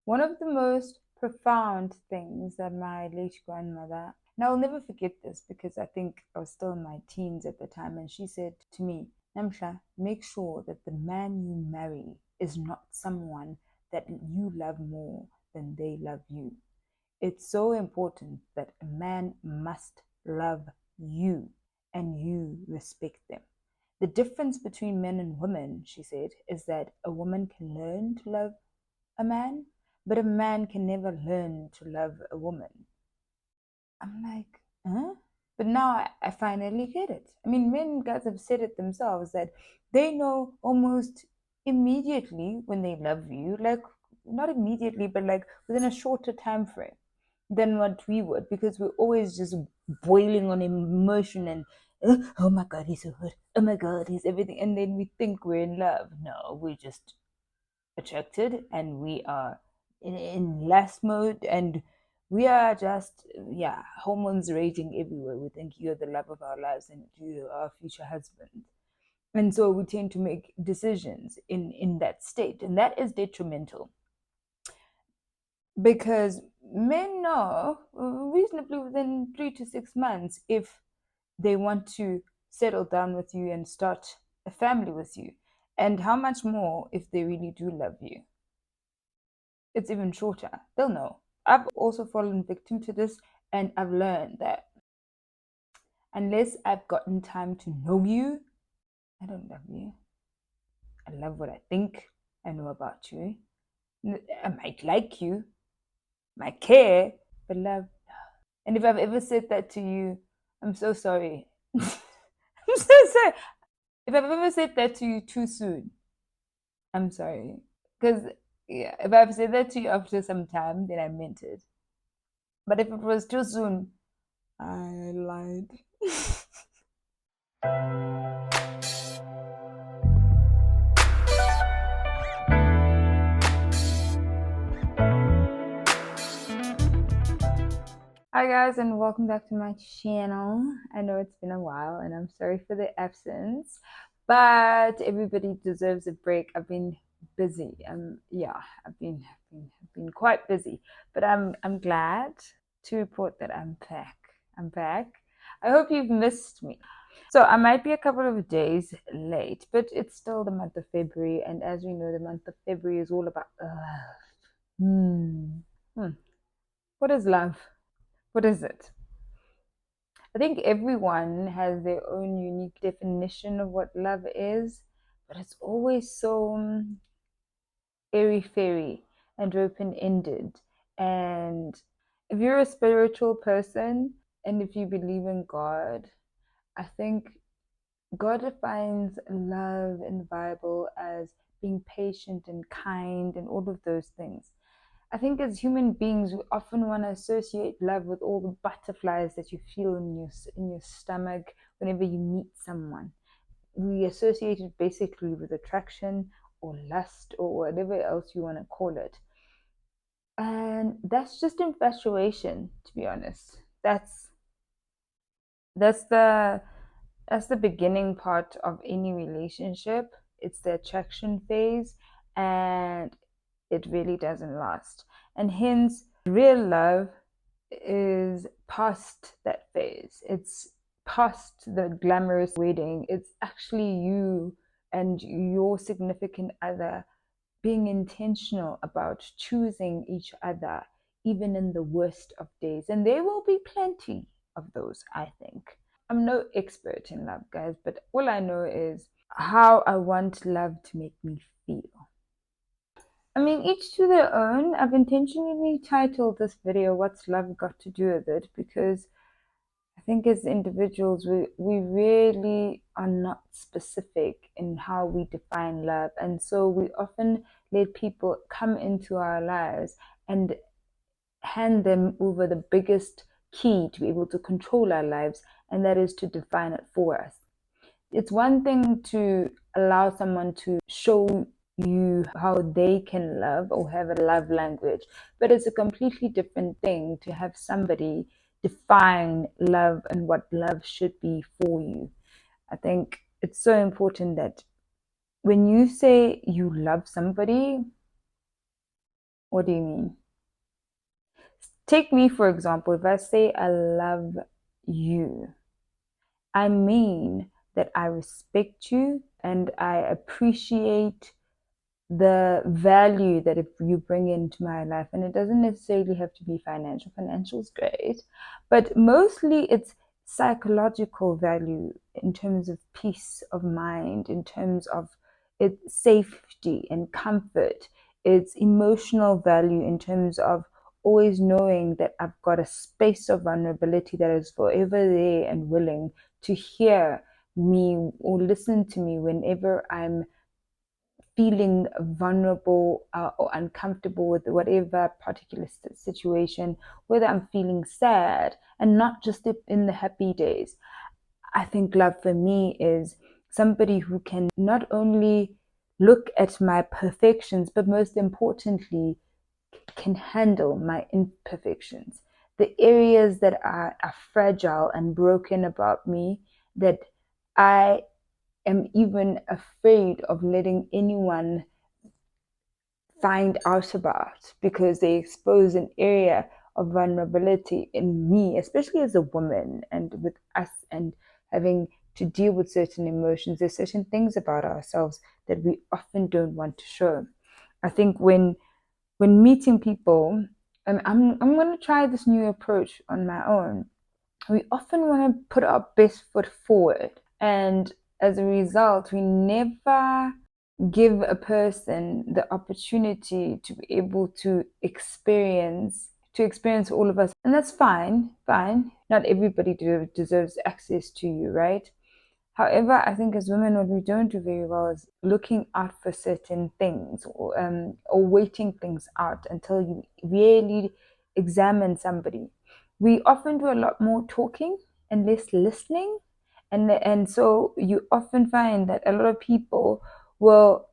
One of the most profound things that my late grandmother, and I'll never forget this because I think I was still in my teens at the time, and she said to me, Namsha, make sure that the man you marry is not someone that you love more than they love you. It's so important that a man must love you and you respect them. The difference between men and women, she said, is that a woman can learn to love a man, but a man can never learn to love a woman. I'm like, huh? But now I finally get it. I mean, men guys have said it themselves that they know almost immediately when they love you, like not immediately, but like within a shorter time frame than what we would, because we're always just boiling on emotion and oh my god, he's so good. Oh my god, he's everything, and then we think we're in love. No, we're just attracted and we are in lust mode and we are just, yeah, hormones raging everywhere. We think you're the love of our lives and you're our future husband, and so we tend to make decisions in that state, and that is detrimental because men know reasonably within 3 to 6 months if they want to settle down with you and start a family with you, and how much more if they really do love you. It's even shorter. They'll know. I've also fallen victim to this, and I've learned that unless I've gotten time to know you, I don't love you. I love what I think I know about you. I might like you, might care, but love. And if I've ever said that to you, I'm so sorry. I'm so sorry. If I've ever said that to you too soon, I'm sorry. Because yeah, if I've said that to you after some time, then I meant it. But if it was too soon, I lied. Hi guys, and welcome back to my channel. I know it's been a while and I'm sorry for the absence, but everybody deserves a break. I've been busy. Yeah, I've been quite busy, but I'm glad to report that I'm back. I'm back. I hope you've missed me. So I might be a couple of days late, but it's still the month of February, and as we know, the month of February is all about hmm. Hmm. What is love? What is it? I think everyone has their own unique definition of what love is, but it's always so airy fairy and open ended. And if you're a spiritual person and if you believe in God, I think God defines love in the Bible as being patient and kind and all of those things. I think as human beings, we often want to associate love with all the butterflies that you feel in your stomach whenever you meet someone. We associate it basically with attraction or lust or whatever else you want to call it. And that's just infatuation, to be honest. That's the that's the beginning part of any relationship. It's the attraction phase, and it really doesn't last. And hence, real love is past that phase. It's past the glamorous wedding. It's actually you and your significant other being intentional about choosing each other, even in the worst of days. And there will be plenty of those, I think. I'm no expert in love, guys, but all I know is how I want love to make me feel. I mean, each to their own. I've intentionally titled this video, What's Love Got to Do with It? Because I think as individuals, we really are not specific in how we define love. And so we often let people come into our lives and hand them over the biggest key to be able to control our lives, and that is to define it for us. It's one thing to allow someone to show you how they can love or have a love language, but it's a completely different thing to have somebody define love and what love should be for you. I think it's so important that when you say you love somebody, What do you mean? Take me, for example. If I say I love you, I mean that I respect you and I appreciate the value that if you bring into my life. And it doesn't necessarily have to be financial. Financial is great, but mostly it's psychological value in terms of peace of mind, in terms of its safety and comfort. It's emotional value in terms of always knowing that I've got a space of vulnerability that is forever there and willing to hear me or listen to me whenever I'm feeling vulnerable or uncomfortable with whatever particular situation, whether I'm feeling sad and not just in the happy days. I think love for me is somebody who can not only look at my perfections, but most importantly, can handle my imperfections. The areas that are fragile and broken about me that I am even afraid of letting anyone find out about because they expose an area of vulnerability in me, especially as a woman and with us and having to deal with certain emotions. There's certain things about ourselves that we often don't want to show. I think when meeting people, and I'm going to try this new approach on my own. We often want to put our best foot forward, and as a result, we never give a person the opportunity to be able to experience all of us. And that's fine. Not everybody deserves access to you, right? However, I think as women, what we don't do very well is looking out for certain things, or waiting things out until you really examine somebody. We often do a lot more talking and less listening, and so you often find that a lot of people will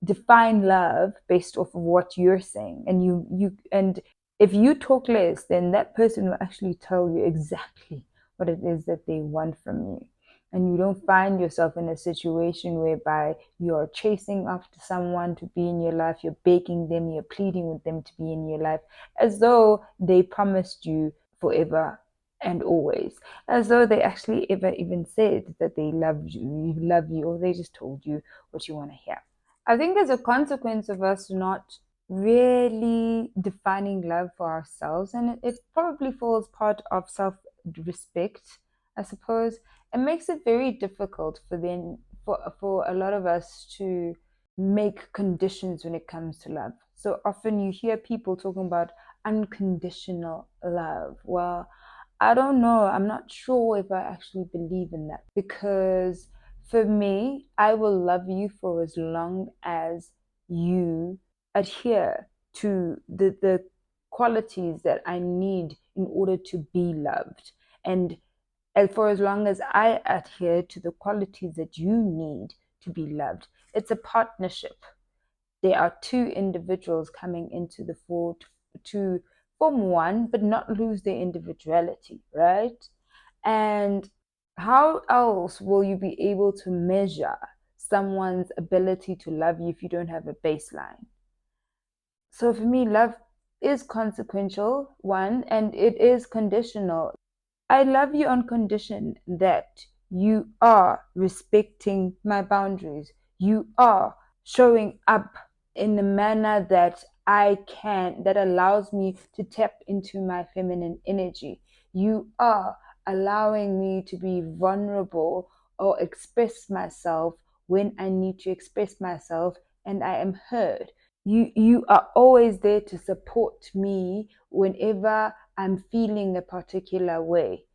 define love based off of what you're saying, and if you talk less, then that person will actually tell you exactly what it is that they want from you, and you don't find yourself in a situation whereby you're chasing after someone to be in your life, you're begging them, you're pleading with them to be in your life, as though they promised you forever and always, as though they actually ever even said that they love you, or they just told you what you want to hear. I think as a consequence of us not really defining love for ourselves, and it probably falls part of self-respect, I suppose. It makes it very difficult for a lot of us to make conditions when it comes to love. So often you hear people talking about unconditional love. Well, I don't know. I'm not sure if I actually believe in that, because for me, I will love you for as long as you adhere to the qualities that I need in order to be loved. And for as long as I adhere to the qualities that you need to be loved. It's a partnership. There are two individuals coming into the fold to form one, but not lose their individuality, right? And how else will you be able to measure someone's ability to love you if you don't have a baseline? So for me, love is consequential, one, and it is conditional. I love you on condition that you are respecting my boundaries. You are showing up in a manner that allows me to tap into my feminine energy. You are allowing me to be vulnerable or express myself when I need to express myself and I am heard. You are always there to support me whenever I'm feeling a particular way,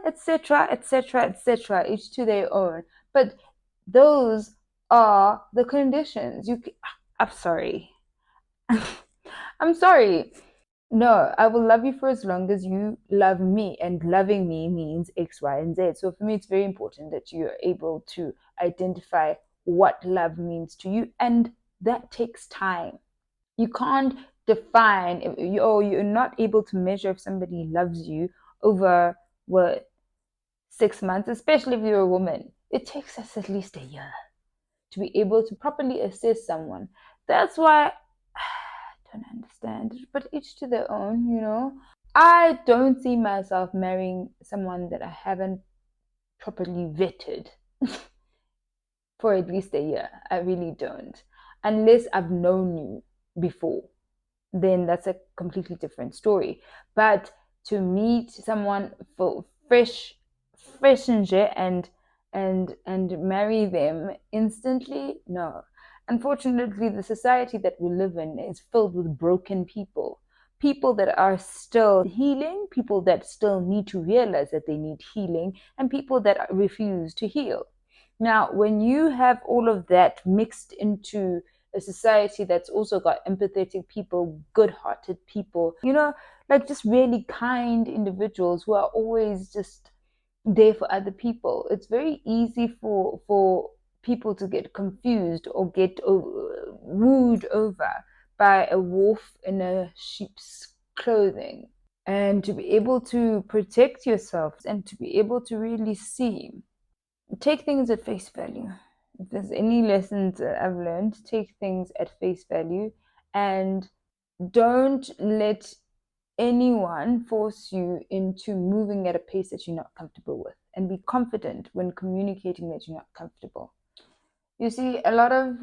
etc., etc., etc., each to their own. But those are the conditions. I'm sorry. I'm sorry. No, I will love you for as long as you love me, and loving me means X, Y, and Z. So for me, it's very important that you're able to identify what love means to you, and that takes time. You can't define, you're not able to measure if somebody loves you over what, 6 months, especially if you're a woman. It takes us at least a year to be able to properly assess someone. That's why don't understand. But each to their own, you know. I don't see myself marrying someone that I haven't properly vetted for at least a year. I really don't. Unless I've known you before, then that's a completely different story. But to meet someone for fresh and marry them instantly, no. Unfortunately, the society that we live in is filled with broken people. People that are still healing, people that still need to realize that they need healing, and people that refuse to heal. Now, when you have all of that mixed into a society that's also got empathetic people, good hearted people, you know, like just really kind individuals who are always just there for other people. It's very easy for people to get confused or get wooed over by a wolf in a sheep's clothing. And to be able to protect yourself and to be able to really see, take things at face value. If there's any lessons that I've learned, take things at face value and don't let anyone force you into moving at a pace that you're not comfortable with, and be confident when communicating that you're not comfortable. You see, a lot of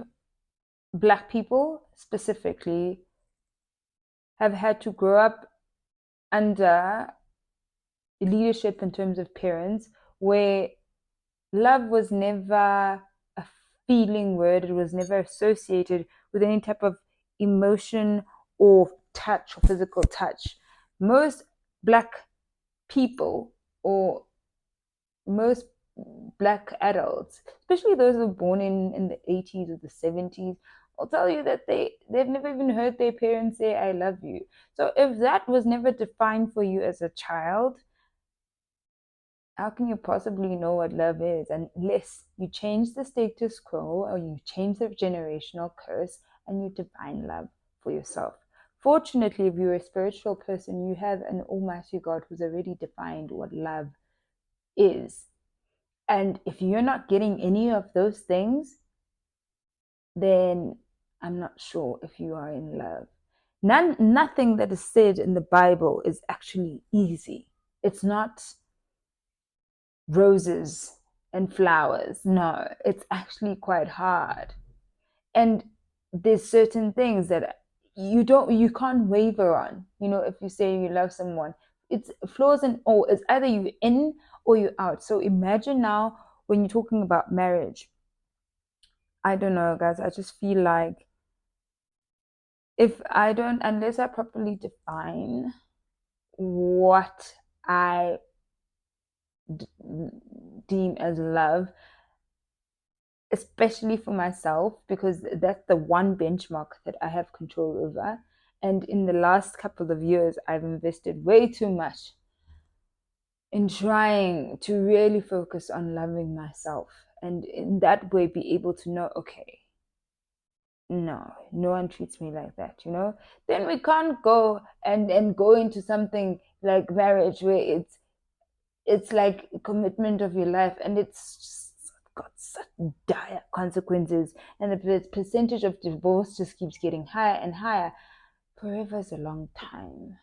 Black people specifically have had to grow up under leadership in terms of parents where love was never a feeling word, it was never associated with any type of emotion or touch or physical touch. Most Black people or most Black adults, especially those who were born in the 80s or the 70s, will tell you that they've never even heard their parents say I love you. So if that was never defined for you as a child, how can you possibly know what love is unless you change the status quo or you change the generational curse and you define love for yourself? Fortunately, if you're a spiritual person, you have an Almighty God who's already defined what love is. And if you're not getting any of those things, then I'm not sure if you are in love. Nothing that is said in the Bible is actually easy. It's not roses and flowers. No, it's actually quite hard. And there's certain things that you can't waver on. You know, if you say you love someone, it's flaws and all. It's either you in or you out. So imagine now when you're talking about marriage. I don't know, guys. I just feel like if I don't, unless I properly define what I deem as love, especially for myself, because that's the one benchmark that I have control over. And in the last couple of years, I've invested way too much in trying to really focus on loving myself. And in that way, be able to know, okay, no one treats me like that, you know? Then we can't go and go into something like marriage where it's like a commitment of your life and it's got such dire consequences and the percentage of divorce just keeps getting higher and higher. Forever is a long time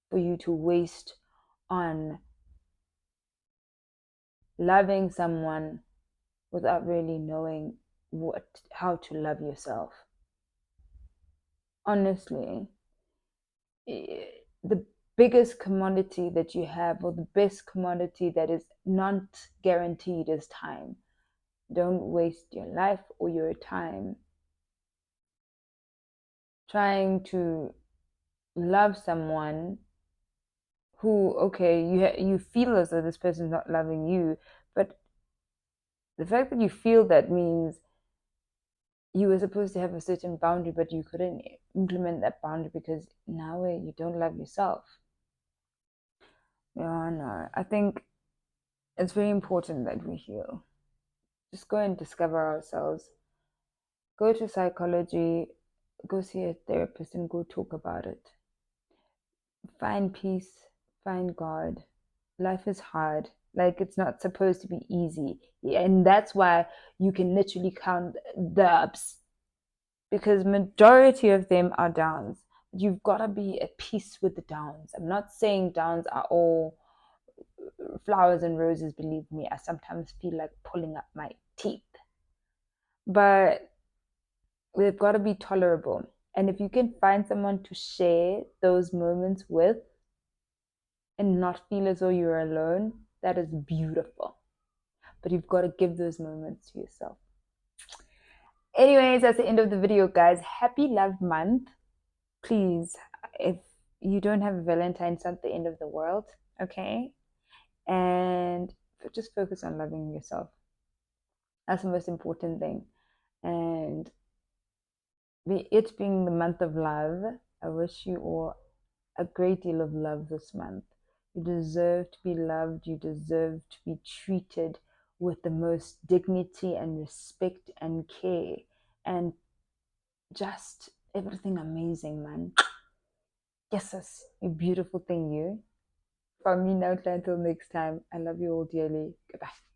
for you to waste on loving someone without really knowing how to love yourself. Honestly, the biggest commodity that you have, or the best commodity that is not guaranteed, is time. Don't waste your life or your time trying to love someone who, okay, you feel as though this person's not loving you, but the fact that you feel that means you were supposed to have a certain boundary, but you couldn't implement that boundary because now you don't love yourself. Yeah, no, I think it's very important that we heal. Just go and discover ourselves. Go to psychology, go see a therapist, and go talk about it. Find peace, find God. Life is hard. Like, it's not supposed to be easy. And that's why you can literally count the ups because majority of them are downs. You've got to be at peace with the downs. I'm not saying downs are all flowers and roses. Believe me, I sometimes feel like pulling up my teeth, but they've got to be tolerable. And if you can find someone to share those moments with and not feel as though you're alone, that is beautiful. But you've got to give those moments to yourself. Anyways, that's the end of the video, guys. Happy Love Month. Please, if you don't have a Valentine, it's not the end of the world, okay? And just focus on loving yourself. That's the most important thing. And it being the month of love, I wish you all a great deal of love this month. You deserve to be loved. You deserve to be treated with the most dignity and respect and care and just everything amazing, man. Yes, yes, you beautiful thing, you. From me now until next time, I love you all dearly. Goodbye.